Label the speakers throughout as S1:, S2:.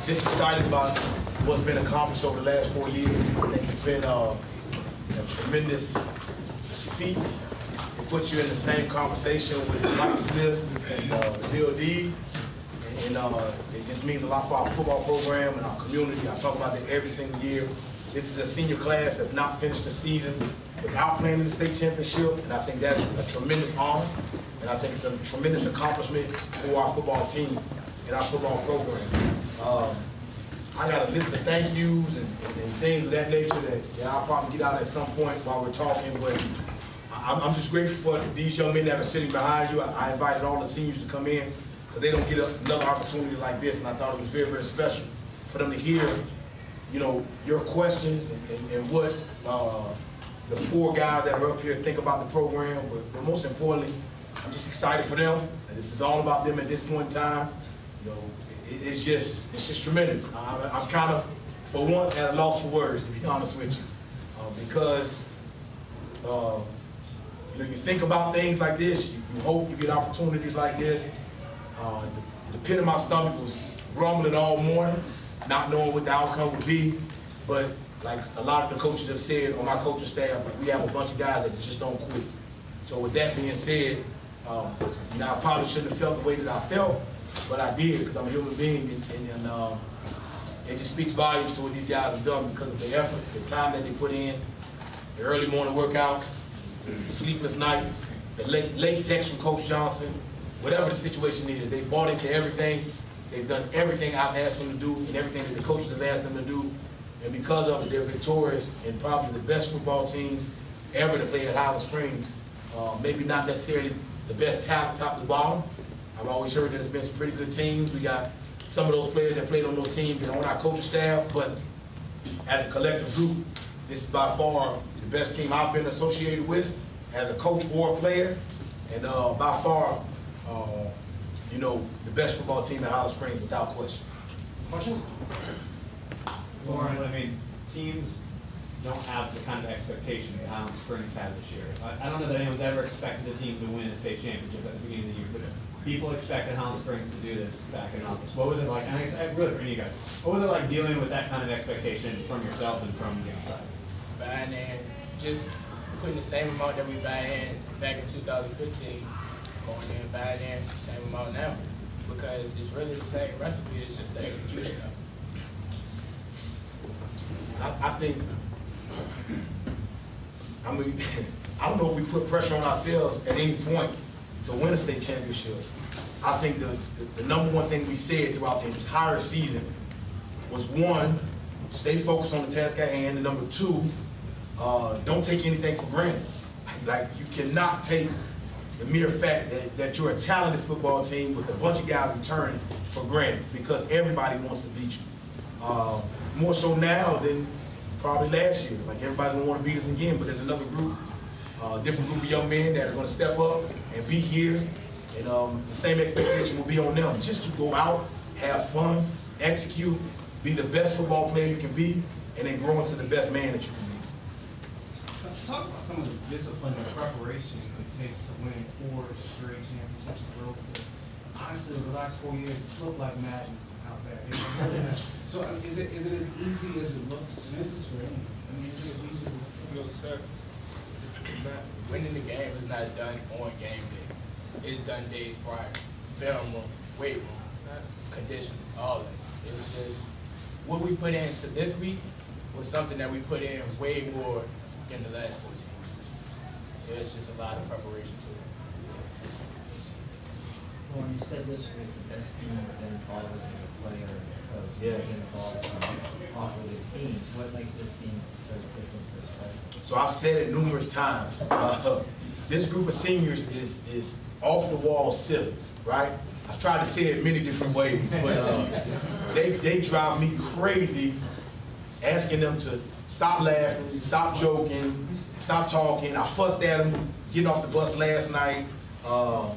S1: Just excited about what's been accomplished over the last 4 years. I think it's been a tremendous feat. It puts you in the same conversation with the Mike Smiths and Bill D. And it just means a lot for our football program and our community. I talk about that every single year. This is a senior class that's not finished the season without playing in the state championship, and I think that's a tremendous honor, and I think it's a tremendous accomplishment for our football team and our football program. I got a list of thank yous and things of that nature that I'll probably get out at some point while we're talking, but I'm just grateful for these young men that are sitting behind you. I invited all the seniors to come in because they don't get another opportunity like this, and I thought it was very, very special for them to hear, you know, your questions and what the 4 guys that are up here think about the program. But most importantly, I'm just excited for them. And this is all about them at this point in time. You know, it's just tremendous. I'm kind of, for once, at a loss for words, to be honest with you, because you know, you think about things like this, you hope you get opportunities like this. The pit of my stomach was rumbling all morning, not knowing what the outcome would be. But like a lot of the coaches have said on my coaching staff, like, we have a bunch of guys that just don't quit. So with that being said, you know, I probably shouldn't have felt the way that I felt, but I did because I'm a human being, and it just speaks volumes to what these guys have done because of the effort, the time that they put in, the early morning workouts, the sleepless nights, the late text from Coach Johnson, whatever the situation is. They bought into everything. They've done everything I've asked them to do and everything that the coaches have asked them to do. And because of it, they're victorious and probably the best football team ever to play at Highland Springs. Maybe not necessarily the best talent top to bottom. I've always heard that it's been some pretty good teams. We got some of those players that played on those teams and on our coaching staff, but as a collective group, this is by far the best team I've been associated with as a coach or a player, and by far, you know, the best football team at Highland Springs without question.
S2: Questions? Lauren, I mean, teams don't have the kind of expectation that Highland Springs had this year. I don't know that anyone's ever expected a team to win a state championship at the beginning of the year, but people expected Highland Springs to do this back in August. What was it like? And I really, for you guys, what was it like dealing with that kind of expectation from yourself and from the outside?
S3: Buying in, just putting the same amount that we buy in back in 2015, going in, buying in the same amount now, because it's really the same recipe. It's just the execution of it.
S1: I think, I mean, I don't know if we put pressure on ourselves at any point to win a state championship. I think the number one thing we said throughout the entire season was, 1, stay focused on the task at hand, and number 2, don't take anything for granted. Like, you cannot take the mere fact that you're a talented football team with a bunch of guys returning for granted, because everybody wants to beat you. More so now than probably last year. Like, everybody's gonna want to beat us again, but there's another group, different group of young men that are gonna step up and be here, and the same expectation will be on them, just to go out, have fun, execute, be the best football player you can be, and then grow into the best man that you can be.
S4: Let's talk about some of the discipline and preparation it takes to win 4 straight championships in a row. Honestly, the last 4 years, it's looked like magic out there. So is it as easy as it looks? And this is for anyone. I mean, is it as easy as it looks?
S3: No, sir. Winning the game is not done on game day. It's done days prior. Film room, weight room, conditioning, all of it. It's just what we put into this week was something that we put in way more than the last 14 years. So it's just a lot of preparation to it.
S5: Well, you said this was the best team within involved as a player and a coach.
S1: Yes.
S5: Involved with the team. What makes this team so different, so special?
S1: So I've said it numerous times. This group of seniors is off the wall silly, right? I've tried to say it many different ways, but they drive me crazy asking them to stop laughing, stop joking, stop talking. I fussed at them getting off the bus last night,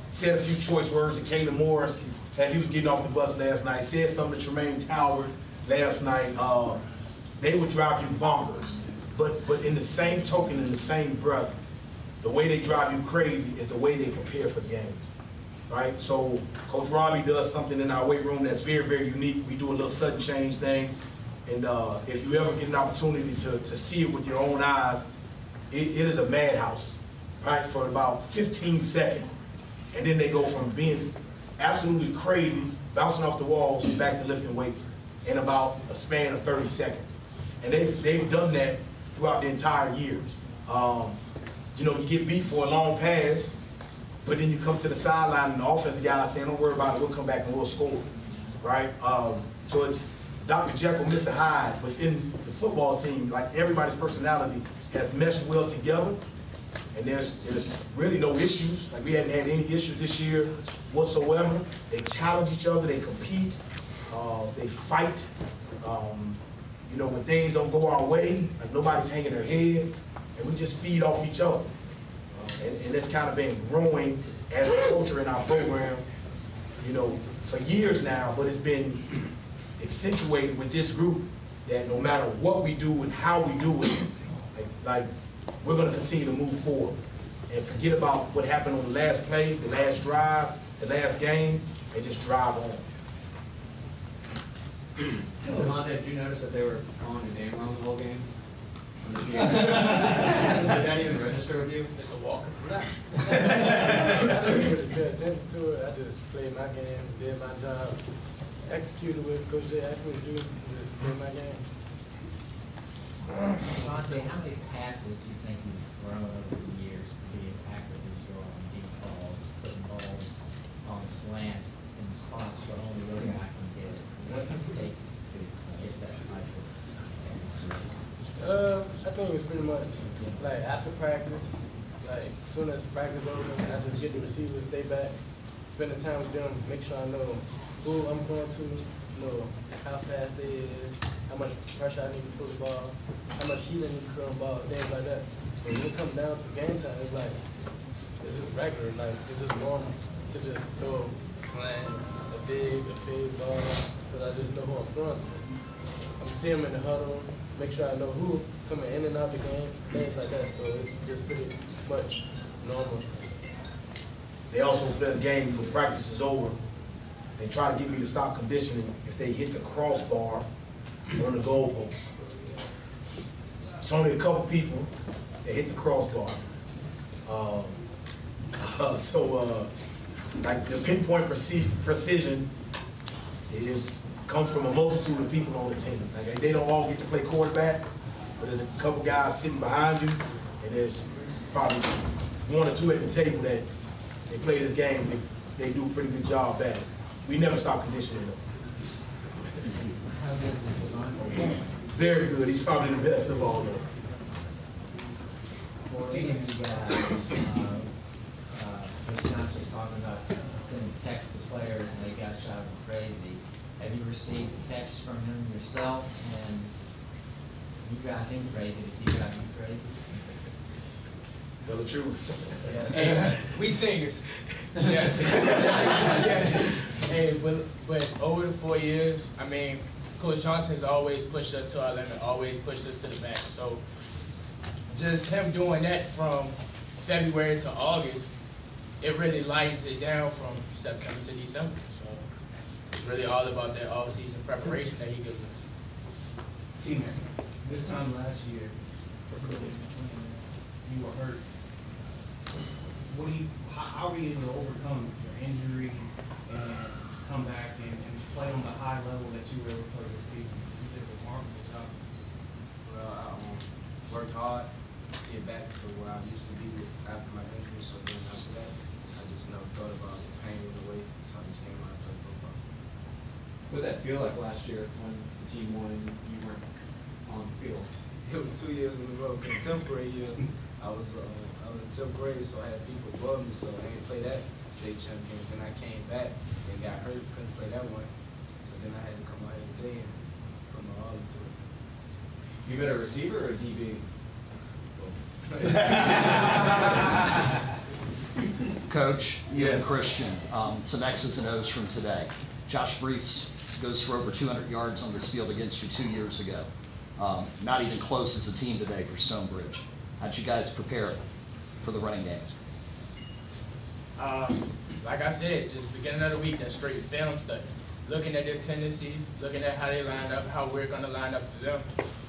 S1: said a few choice words to Caleb Morris as he was getting off the bus last night, said something to Tremaine Toward last night. They would drive you bonkers. But in the same token, in the same breath, the way they drive you crazy is the way they prepare for games. right? So Coach Robbie does something in our weight room that's very, very unique. We do a little sudden change thing. And if you ever get an opportunity to see it with your own eyes, it is a madhouse, right? For about 15 seconds. And then they go from being absolutely crazy, bouncing off the walls, back to lifting weights in about a span of 30 seconds. And they've done that throughout the entire year. You know, you get beat for a long pass, but then you come to the sideline and the offensive guy is saying, don't worry about it, we'll come back and we'll score, right? So it's Dr. Jekyll, Mr. Hyde within the football team. Like, everybody's personality has meshed well together, and there's really no issues. Like, we hadn't had any issues this year whatsoever. They challenge each other, they compete, they fight. You know, when things don't go our way, like, nobody's hanging their head, and we just feed off each other. And it's kind of been growing as a culture in our program, you know, for years now, but it's been accentuated with this group that no matter what we do and how we do it, like we're going to continue to move forward and forget about what happened on the last play, the last drive, the last game, and just drive on.
S2: Monte, did you notice that they were calling your name wrong the whole game? Did that even register with you?
S3: It's a walk. I didn't really pay attention to it. I just played my game, did my job, executed what Coach J asked me to do, just played my game.
S5: Monte, how many passes do you think he's thrown over the years to be as accurate as you are on deep balls, putting balls on slants in spots where only your guy can get it? What does it take to get that type of accuracy?
S3: I think it's pretty much like after practice, like as soon as practice over, I just get the receivers, stay back, spend the time with them, make sure I know who I'm going to, know how fast they is, how much pressure I need to put the ball, how much heat I need to put on the ball, things like that. So when it comes down to game time, it's like, it's just regular, like it's just normal to just throw a slant, a dig, a fade ball, because I just know who I'm throwing to. I'm seeing them in the huddle, make sure I know who coming in and out the game, things like that. So it's just pretty much normal.
S1: They also play a game when practice is over. They try to get me to stop conditioning if they hit the crossbar on the goalpost. It's only a couple people that hit the crossbar. Like the pinpoint precision comes from a multitude of people on the team. Like, they don't all get to play quarterback, but there's a couple guys sitting behind you, and there's probably one or two at the table that they play this game. They do a pretty good job at it. We never stop conditioning them. Very good. He's probably the best of all of us.
S5: For any of you guys, Coach Johnson was talking about sending texts to players and they got shot crazy. Have you received texts from him yourself, and you drive him crazy? Does he drive you crazy?
S1: Tell the truth.
S3: Hey, we singers. Yes. Hey, but over the 4 years, I mean, Coach Johnson has always pushed us to our limit, always pushed us to the max. So just him doing that from February to August, it really lightens it down from September to December. So it's really all about that off-season preparation that he gives us.
S4: T-Man, this time last year, you were hurt. How were you able to overcome your injury and come back and play on the high level that you were able to play this season? You did a remarkable job.
S6: Well, I worked hard to get back to where I used to be after my injury, so then after that, I just never thought about the pain of the way, so I just came out and played football.
S2: What did that feel like last year when the team won and you weren't on the field?
S6: It was 2 years in a row. Contemporary year, I was in 10th grade, so I had people above me, so I didn't play that state champion. Then I came back and got hurt, couldn't play that one. So then I had to come out here today and put my all into it.
S2: You better receiver or DB?
S7: Coach, you and
S1: Yes.
S7: Christian, some X's and O's from today. Josh Brees goes for over 200 yards on this field against you 2 years ago. Not even close as a team today for Stonebridge. How'd you guys prepare for the running games?
S3: Like I said, just beginning of the week, that straight film study. Looking at their tendencies, looking at how they line up, how we're going to line up to them.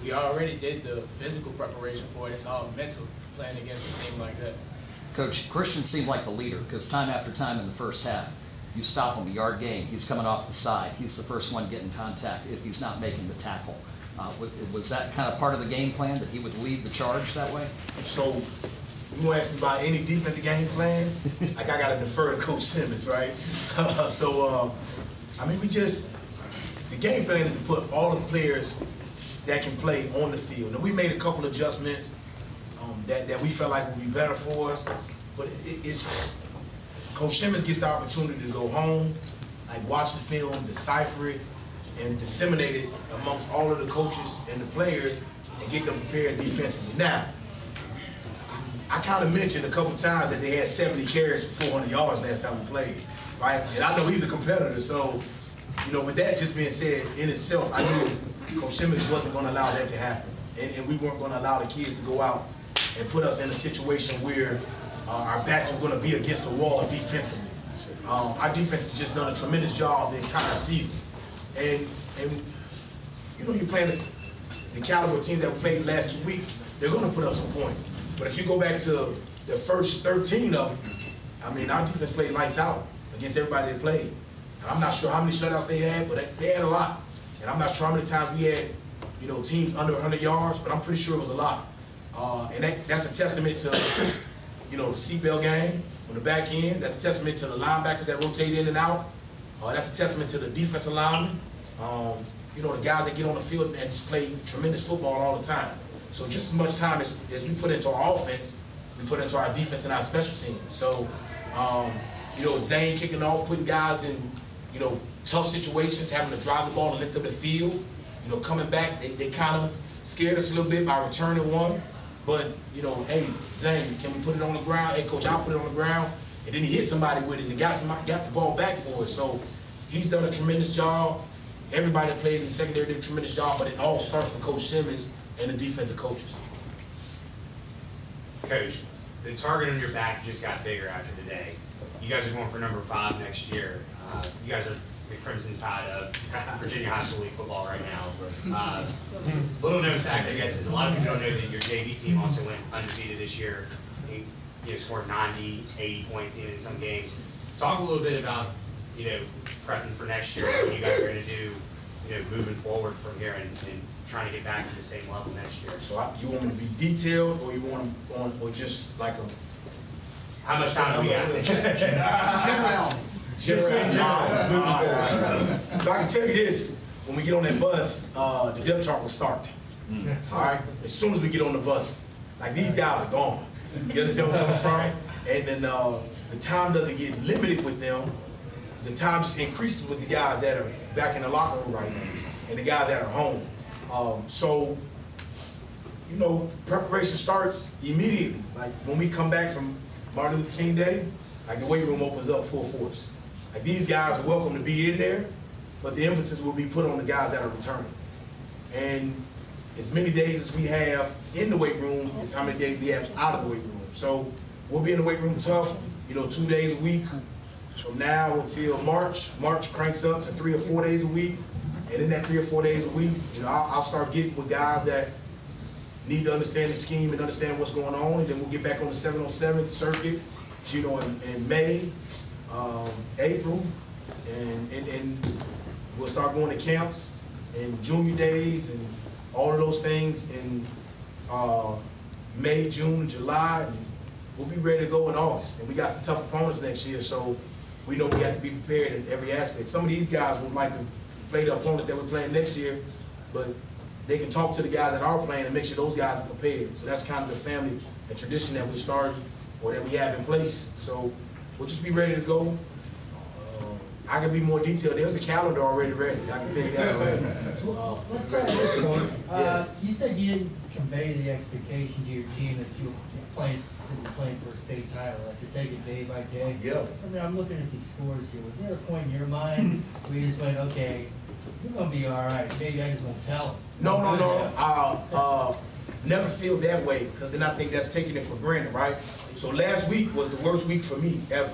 S3: We already did the physical preparation for it. It's all mental, playing against a team like that.
S7: Coach, Christian seemed like the leader because time after time in the first half, you stop him, a yard gain, he's coming off the side. He's the first one getting contact if he's not making the tackle. Was that kind of part of the game plan, that he would lead the charge that way?
S1: So, you want to ask me about any defensive game plan? Like, I got to defer to Coach Simmons, right? I mean, the game plan is to put all of the players that can play on the field. And we made a couple adjustments that we felt like would be better for us. But it's Coach Simmons gets the opportunity to go home, like watch the film, decipher it, and disseminate it amongst all of the coaches and the players and get them prepared defensively. Now, I kind of mentioned a couple times that they had 70 carries for 400 yards last time we played, right? And I know he's a competitor, so, you know, with that just being said in itself, I knew Coach Simmons wasn't going to allow that to happen. And we weren't going to allow the kids to go out and put us in a situation where our backs were going to be against the wall defensively. Our defense has just done a tremendous job the entire season. And you know, you're playing the caliber of teams that we played the last 2 weeks, they're going to put up some points. But if you go back to the first 13 of them, I mean, our defense played lights out against everybody they played. And I'm not sure how many shutouts they had, but they had a lot. And I'm not sure how many times we had, you know, teams under 100 yards, but I'm pretty sure it was a lot. And that's a testament to, you know, the seatbelt game on the back end. That's a testament to the linebackers that rotate in and out. That's a testament to the defensive linemen. You know, the guys that get on the field and just play tremendous football all the time. So just as much time as we put into our offense, we put into our defense and our special teams. So, you know, Zane kicking off, putting guys in, you know, tough situations, having to drive the ball and lift up the field. You know, coming back, they kind of scared us a little bit by returning one. But, you know, hey, Zane, can we put it on the ground? Hey, Coach, I'll put it on the ground. And then he hit somebody with it and got the ball back for us. So he's done a tremendous job. Everybody that plays in the secondary did a tremendous job, but it all starts with Coach Simmons and the defensive coaches.
S8: Coach, the target on your back just got bigger after today. You guys are going for number 5 next year. You guys are the Crimson Tide of Virginia High School League football right now. Little known fact, I guess, is a lot of people don't know that your JV team also went undefeated this year. You know, scored 90, 80 points even in some games. Talk a little bit about, you know, prepping for next year, what you guys are going to do, you know, moving forward from here and trying to get back to the same level next year.
S1: So you want me to be detailed, or you want to, or just like a?
S8: How much time do we have?
S1: General. So I can tell you this: when we get on that bus, the depth chart will start. All right. As soon as we get on the bus, like these guys are gone. You understand where I'm coming from? And then the time doesn't get limited with them. The time just increases with the guys that are back in the locker room right now and the guys that are home. So, you know, preparation starts immediately. Like when we come back from Martin Luther King Day, like the weight room opens up full force. Like these guys are welcome to be in there, but the emphasis will be put on the guys that are returning. And as many days as we have in the weight room is how many days we have out of the weight room. So we'll be in the weight room tough, you know, 2 days a week. From now until March cranks up to 3 or 4 days a week. And in that 3 or 4 days a week, you know, I'll start getting with guys that need to understand the scheme and understand what's going on. And then we'll get back on the 7-on-7 circuit, you know, in May, April, and we'll start going to camps and junior days and all of those things in May, June, July. And we'll be ready to go in August. And we got some tough opponents next year, so we know we have to be prepared in every aspect. Some of these guys would like to play the opponents that we're playing next year, but they can talk to the guys that are playing and make sure those guys are prepared. So that's kind of the family and tradition that we started or that we have in place. So we'll just be ready to go. I can be more detailed. There's a calendar already ready. I can tell you that already.
S5: Let's start with this one. You said you didn't convey the expectation to your team that you were playing for a state title, like to take it day by day.
S1: Yeah.
S5: I mean, I'm looking at these scores here. Was there a point in your mind where you just went, okay, you're going to be all right. Maybe I just won't tell them?
S1: No. Never feel that way, because then I think that's taking it for granted, right? So last week was the worst week for me ever.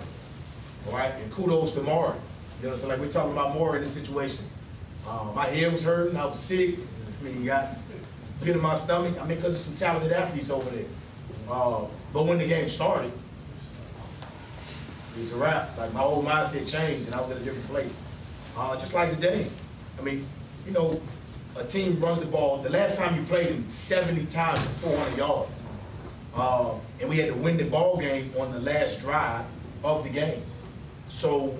S1: all right? And kudos to Maury. You know, so like we're talking about Maury in this situation. My head was hurting, I was sick. I mean, you got a pit in my stomach. I mean, because there's some talented athletes over there. But when the game started, it was a wrap. Like my whole mindset changed and I was in a different place. Just like today. I mean, you know, a team runs the ball. The last time you played them 70 times for 400 yards. And we had to win the ball game on the last drive of the game. So,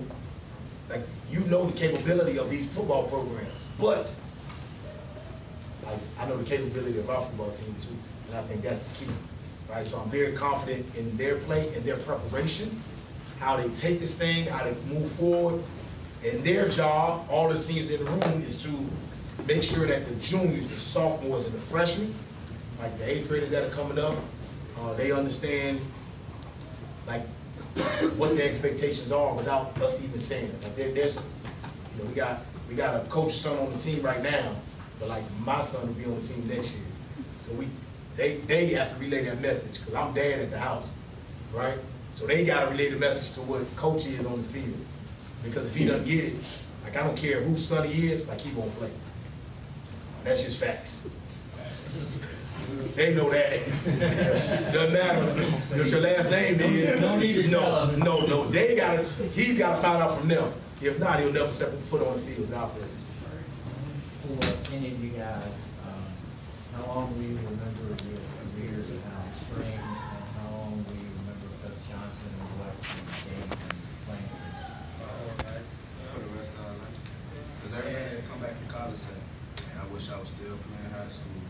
S1: like, you know the capability of these football programs. But, like, I know the capability of our football team too. And I think that's the key. Right? So I'm very confident in their play and their preparation, how they take this thing, how they move forward. And their job, all the teams in the room, is to make sure that the juniors, the sophomores, and the freshmen, like the 8th graders that are coming up, they understand like what their expectations are without us even saying it. Like there's, you know, we got a coach's son on the team right now, but like my son will be on the team next year. So they have to relay that message because I'm dad at the house, right? So they got to relay the message to what coach is on the field. Because if he doesn't get it, like I don't care whose son he is, like he won't play. That's just facts. They know that. Doesn't matter what your last name is. No. He's gotta find out from them. If not, he'll never step a foot on the field without this.
S5: For any of you guys, how long will you remember your careers at Highland Spring, and how long will you remember Coach Johnson and what he gave and playing
S6: For the rest of our life. Because everybody come back to college and I wish I was still playing high school.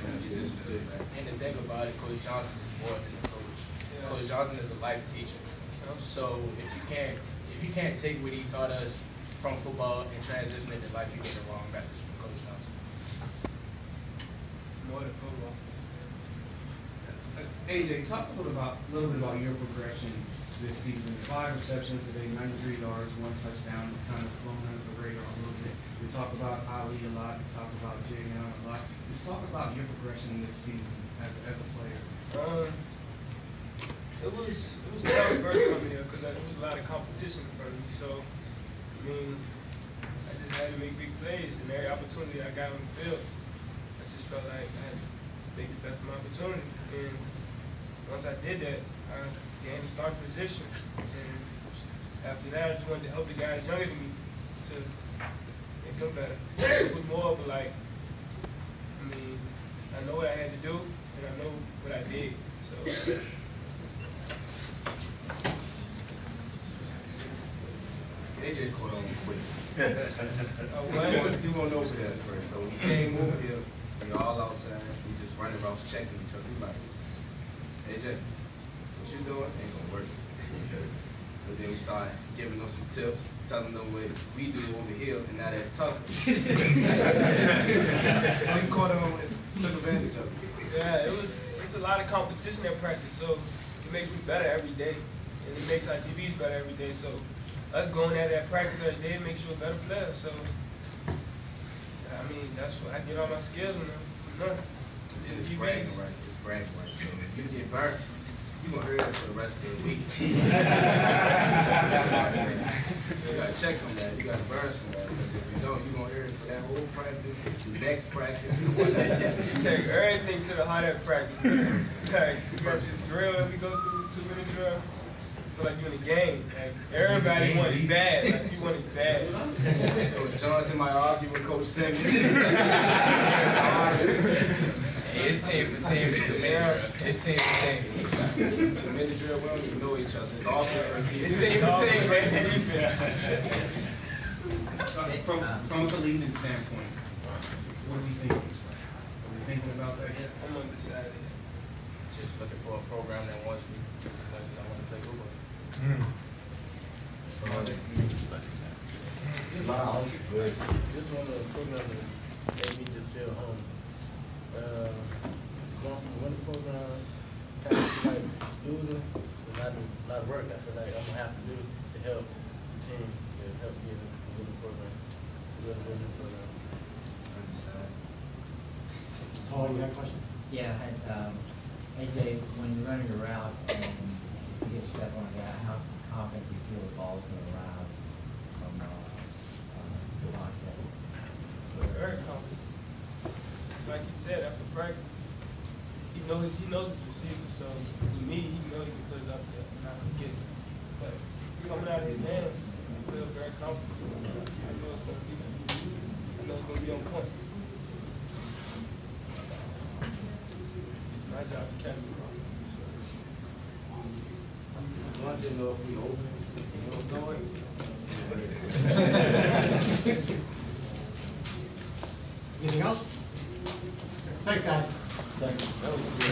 S3: And the thing about it, Coach Johnson is more than a coach. Coach Johnson is a life teacher. So if you can't take what he taught us from football and transition it to life, you get the wrong message from Coach Johnson.
S4: More than football. AJ, talk a little bit about your progression this season. 5 receptions today, 93 yards, 1 touchdown, kind of flown under the radar a little bit. We talk about Ali a lot, we talk about Jay Young a lot. Let's talk about your progression this season as a player.
S9: It was tough first coming here because there was a lot of competition in front of me. So, I mean, I just had to make big plays, and every opportunity I got on the field, I just felt like I had to make the best of my opportunity. And once I did that, I gained a starting position. And after that, I just wanted to help the guys younger than me to make them better. So it was more of a like, I mean, I know what I had to do, and I know what I did. So.
S6: AJ caught on quick. He won't know over there at first. So he came over here, we all outside, we just running around checking each other. We like, AJ, what you doing? Ain't gonna work. So then we started giving them some tips, telling them what we do over here, and now they're talking. So he caught on and took advantage of it.
S9: Yeah, it's a lot of competition at practice, so it makes me better every day, and it makes our DBs better every day. So us going at that practice every day makes you a better player. So I mean, that's what I get all my skills from.
S6: It's bragging right. It's bragging right. So if you get burnt, you gonna hear it for the rest of the week. You gotta check some of that. You gotta burn some of that. Because if you don't, you gonna hear it for that whole practice, the next practice.
S9: You take everything to the heart at practice. Like you got this drill that we go through, 2-minute drill. I feel like you're in a game. Like everybody want it bad. Like you want it bad.
S6: Coach Johnson might argue with Coach Simmons.
S3: It's team for team, it's 2-minute drill. It's team for team.
S6: 2-minute drill, we don't even know each other. It's all
S3: It's team for team, man.
S4: From a collegiate standpoint, what is he thinking? Are we thinking about that yet?
S9: I'm undecided.
S3: Just looking for a program that wants me just as much as I want to play football.
S1: So,
S10: Just want a program that made me just feel home. Going from a winter program, kind of like losing, it's a lot of work I feel like I'm gonna have to do to help the team, to help get a winter program,
S4: Paul, you have questions?
S5: Yeah, AJ, when you're running your routes and you get a step on a guy, how confident you feel the ball's gonna arrive from, Devontae?
S9: We're very confident. Like you said, after practice, he knows his receiver, so to me, he knows he can put it up there and I can get it. But coming out of his hand, I feel very confident. I know it's gonna be on point. My job to catch the ball.
S6: Once they know if we open, you don't know it.
S4: Anything else? Thanks, guys.
S6: That was good.